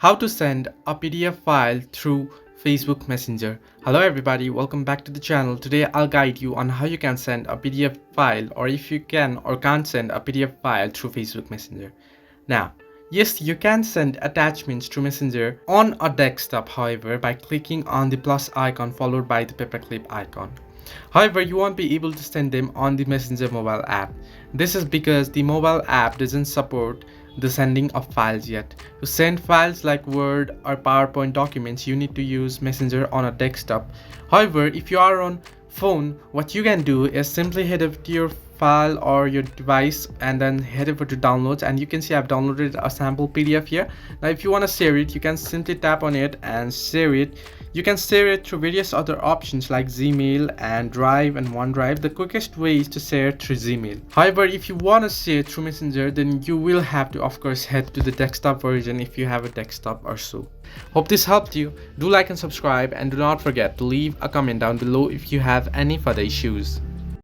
How to send a PDF file through Facebook Messenger. Hello everybody, welcome back to the channel. Today I'll guide you on how you can send a PDF file, or if you can or can't send a PDF file through Facebook Messenger. Now, yes, you can send attachments to Messenger on a desktop, however, by clicking on the plus icon followed by the paperclip icon. However, you won't be able to send them on the Messenger mobile app. This is because the mobile app doesn't support the sending of files yet. To send files like Word or PowerPoint documents, you need to use Messenger on a desktop. However, if you are on phone, what you can do is simply head over to your file or your device and then head over to downloads, and you can see I've downloaded a sample PDF here. Now if you want to save it, you can simply tap on it and save it. You can save it through various other options like Gmail and Drive and OneDrive. The quickest way is to share through Gmail. However, if you want to share through Messenger, then you will have to of course head to the desktop version if you have a desktop or so. Hope this helped you. Do like and subscribe, and do not forget to leave a comment down below if you have any further issues.